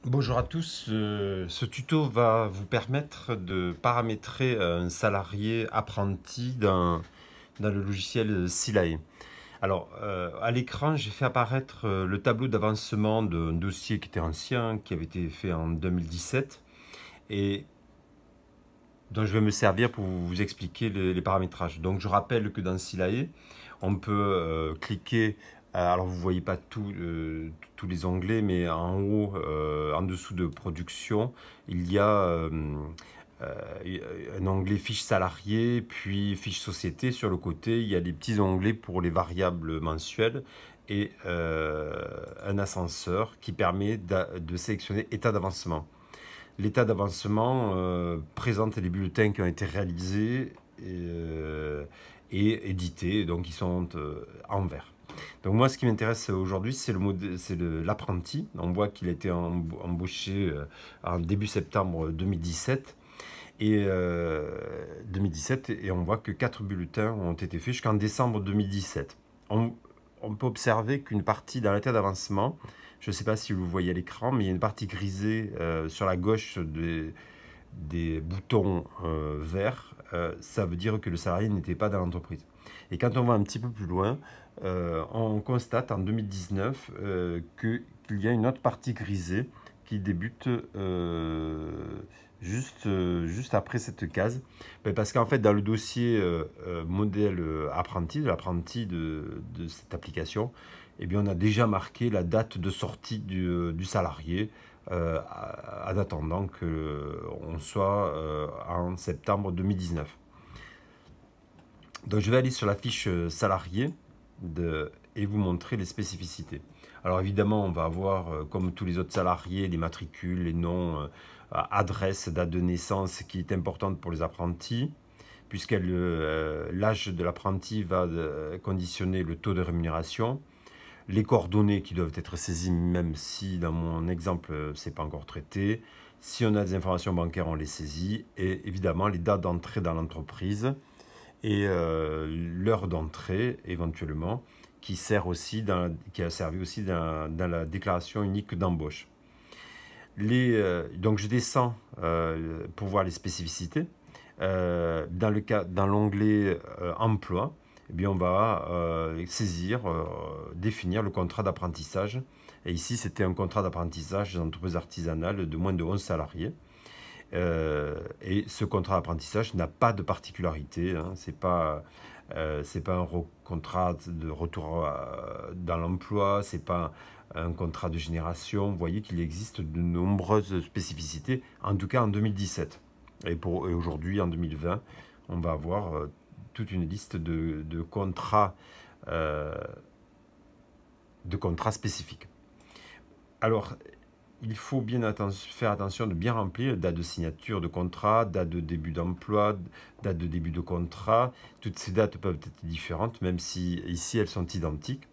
Bonjour à tous, ce tuto va vous permettre de paramétrer un salarié apprenti dans le logiciel Silae. Alors, à l'écran, j'ai fait apparaître le tableau d'avancement d'un dossier qui était ancien, qui avait été fait en 2017, et dont je vais me servir pour vous expliquer les paramétrages. Donc, je rappelle que dans Silae, on peut cliquer. Alors, vous ne voyez pas tous les onglets, mais en haut, en dessous de production, il y a un onglet fiche salarié, puis fiche société. Sur le côté, il y a des petits onglets pour les variables mensuelles et un ascenseur qui permet de sélectionner état d'avancement. L'état d'avancement présente les bulletins qui ont été réalisés et édités, donc ils sont en vert. Donc moi, ce qui m'intéresse aujourd'hui, c'est l'apprenti. On voit qu'il a été embauché en début septembre 2017. 2017, et on voit que 4 bulletins ont été faits jusqu'en décembre 2017. On peut observer qu'une partie dans l'état d'avancement, je ne sais pas si vous voyez à l'écran, mais il y a une partie grisée sur la gauche des boutons verts. Ça veut dire que le salarié n'était pas dans l'entreprise. Et quand on va un petit peu plus loin, on constate en 2019 qu'il y a une autre partie grisée qui débute juste après cette case. Parce qu'en fait, dans le dossier modèle apprenti, de l'apprenti de cette application, eh bien, on a déjà marqué la date de sortie du salarié en attendant qu'on soit en septembre 2019. Donc je vais aller sur la fiche salarié et vous montrer les spécificités. Alors évidemment, on va avoir, comme tous les autres salariés, les matricules, les noms, adresse, date de naissance qui est importante pour les apprentis, puisque l'âge de l'apprenti va conditionner le taux de rémunération, les coordonnées qui doivent être saisies, même si dans mon exemple, ce n'est pas encore traité. Si on a des informations bancaires, on les saisit, et évidemment les dates d'entrée dans l'entreprise, et l'heure d'entrée éventuellement qui a servi aussi dans la déclaration unique d'embauche. Donc je descends pour voir les spécificités. Dans l'onglet emploi, eh bien on va définir le contrat d'apprentissage. Et ici, c'était un contrat d'apprentissage d'entreprise artisanale de moins de 11 salariés. Et ce contrat d'apprentissage n'a pas de particularité, hein. C'est pas un contrat de retour dans l'emploi, c'est pas un contrat de génération. Vous voyez qu'il existe de nombreuses spécificités, en tout cas en 2017. Et aujourd'hui, en 2020, on va avoir toute une liste de contrats spécifiques. Alors, il faut faire attention de bien remplir date de signature de contrat, date de début d'emploi, date de début de contrat. Toutes ces dates peuvent être différentes, même si ici elles sont identiques.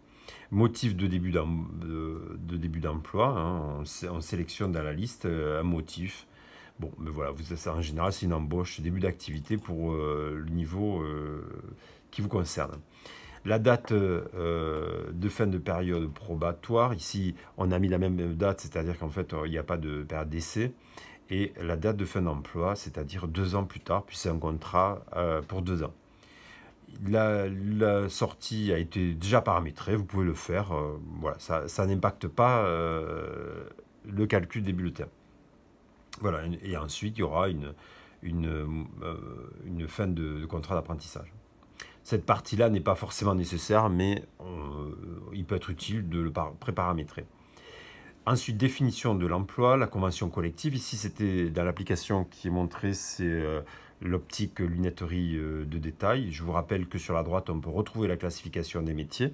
Motif de début d'emploi, hein, on sélectionne dans la liste un motif. Bon, mais voilà, en général, c'est une embauche, début d'activité pour le niveau qui vous concerne. La date de fin de période probatoire, ici on a mis la même date, c'est-à-dire qu'en fait il n'y a pas de période d'essai. Et la date de fin d'emploi, c'est-à-dire 2 ans plus tard, puis c'est un contrat pour 2 ans. La sortie a été déjà paramétrée, vous pouvez le faire. Voilà, ça n'impacte pas le calcul des bulletins. Voilà, et ensuite il y aura une fin de contrat d'apprentissage. Cette partie-là n'est pas forcément nécessaire, mais il peut être utile de le préparamétrer. Ensuite, définition de l'emploi, la convention collective. Ici, c'était dans l'application qui est montrée, c'est l'optique lunetterie de détail. Je vous rappelle que sur la droite, on peut retrouver la classification des métiers.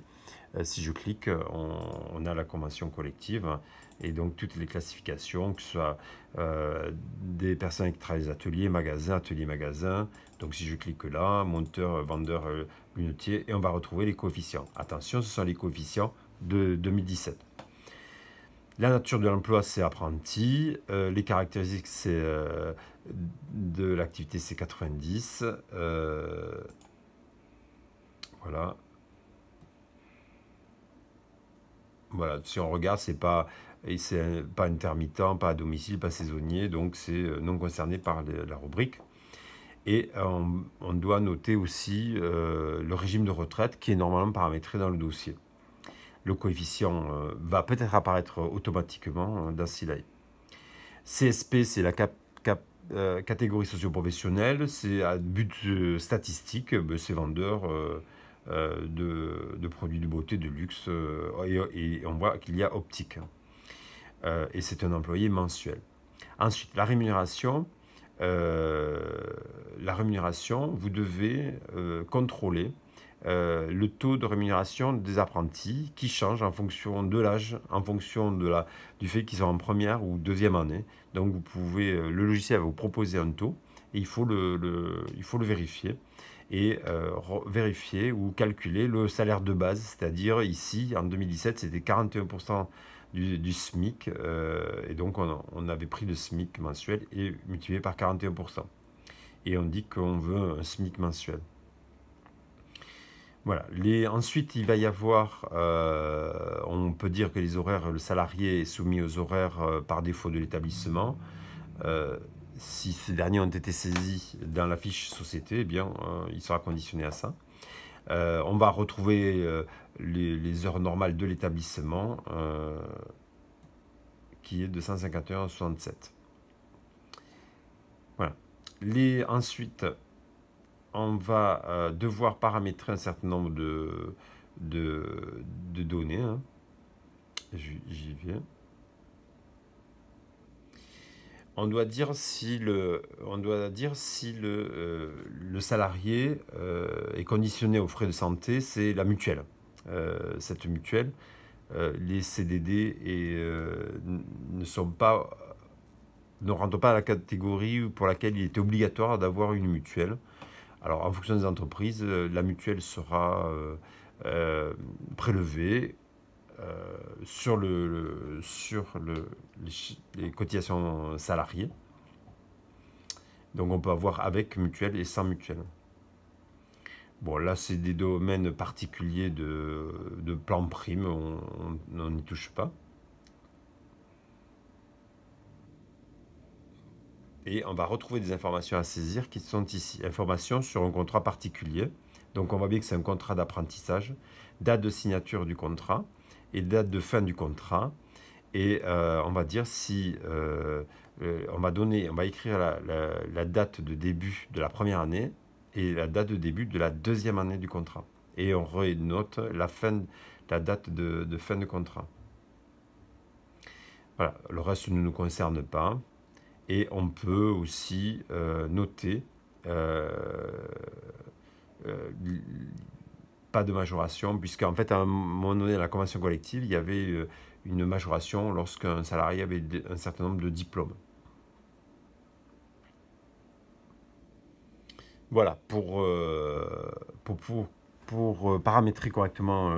Si je clique, on a la convention collective et donc toutes les classifications, que ce soit des personnes qui travaillent les ateliers, magasins. Donc si je clique là, monteur, vendeur, lunetier, et on va retrouver les coefficients. Attention, ce sont les coefficients de 2017. La nature de l'emploi, c'est apprenti. Les caractéristiques de l'activité, c'est 90. Voilà. Voilà, si on regarde, c'est pas et c'est pas intermittent, pas à domicile, pas saisonnier, donc c'est non concerné par la rubrique. Et on doit noter aussi le régime de retraite qui est normalement paramétré dans le dossier. Le coefficient va peut-être apparaître automatiquement dans SILAI. CSP, c'est la catégorie socio-professionnelle, c'est à but statistique, c'est vendeur de produits de beauté, de luxe, et on voit qu'il y a optique. Et c'est un employé mensuel. Ensuite, la rémunération, vous devez contrôler le taux de rémunération des apprentis qui change en fonction de l'âge, en fonction du fait qu'ils sont en première ou deuxième année. Donc vous pouvez, le logiciel va vous proposer un taux et il faut le vérifier et vérifier ou calculer le salaire de base, c'est-à-dire ici en 2017 c'était 41% du SMIC et donc on avait pris le SMIC mensuel et multiplié par 41%. Et on dit qu'on veut un SMIC mensuel. Voilà. Ensuite, il va y avoir, on peut dire que les horaires, le salarié est soumis aux horaires par défaut de l'établissement. Si ces derniers ont été saisis dans la fiche société, eh bien, il sera conditionné à ça. On va retrouver les heures normales de l'établissement, qui est de 151,67. Voilà. Ensuite, on va devoir paramétrer un certain nombre de données. Hein. J'y viens. On doit dire si le salarié est conditionné aux frais de santé, c'est la mutuelle. Cette mutuelle, les CDD ne rentrent pas à la catégorie pour laquelle il était obligatoire d'avoir une mutuelle. Alors, en fonction des entreprises, la mutuelle sera prélevée sur les cotisations salariées. Donc, on peut avoir avec mutuelle et sans mutuelle. Bon, là, c'est des domaines particuliers de plan prime, on n'y touche pas. Et on va retrouver des informations à saisir qui sont ici. Informations sur un contrat particulier. Donc on voit bien que c'est un contrat d'apprentissage. Date de signature du contrat et date de fin du contrat. Et on va dire si... on va écrire la date de début de la première année et la date de début de la deuxième année du contrat. Et on renote la date de fin de contrat. Voilà, le reste ne nous concerne pas. Et on peut aussi noter pas de majoration, puisqu'en fait, à un moment donné, dans la convention collective, il y avait une majoration lorsqu'un salarié avait un certain nombre de diplômes. Voilà, pour paramétrer correctement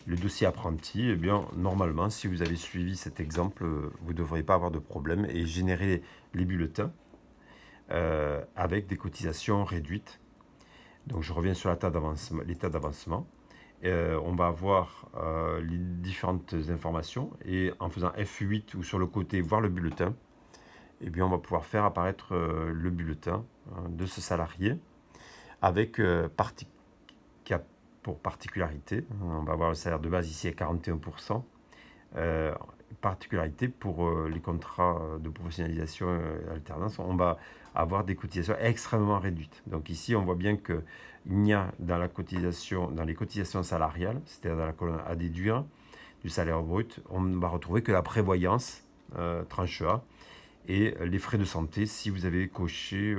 le dossier apprenti, eh bien, normalement, si vous avez suivi cet exemple, vous ne devriez pas avoir de problème et générer les bulletins avec des cotisations réduites. Donc, je reviens sur l'état d'avancement. On va avoir les différentes informations et en faisant F8 ou sur le côté, voir le bulletin, eh bien, on va pouvoir faire apparaître le bulletin de ce salarié avec pour particularité, on va voir le salaire de base ici à 41%, particularité pour les contrats de professionnalisation et alternance, on va avoir des cotisations extrêmement réduites. Donc ici, on voit bien qu'il n'y a dans les cotisations salariales, c'est-à-dire dans la colonne à déduire du salaire brut, on ne va retrouver que la prévoyance, tranche A, et les frais de santé si vous avez coché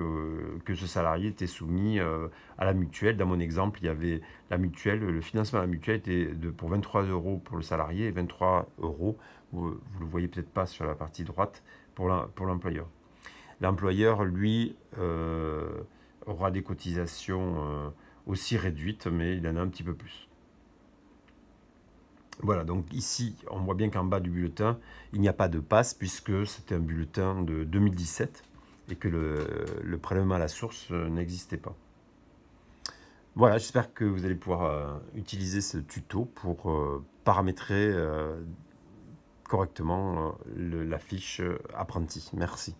que ce salarié était soumis à la mutuelle. Dans mon exemple, il y avait la mutuelle, le financement de la mutuelle était pour 23 € pour le salarié et 23 €, vous ne le voyez peut-être pas sur la partie droite, pour l'employeur. L'employeur, lui, aura des cotisations aussi réduites, mais il en a un petit peu plus. Voilà, donc ici, on voit bien qu'en bas du bulletin, il n'y a pas de passe puisque c'était un bulletin de 2017 et que le prélèvement à la source n'existait pas. Voilà, j'espère que vous allez pouvoir utiliser ce tuto pour paramétrer correctement la fiche apprenti. Merci.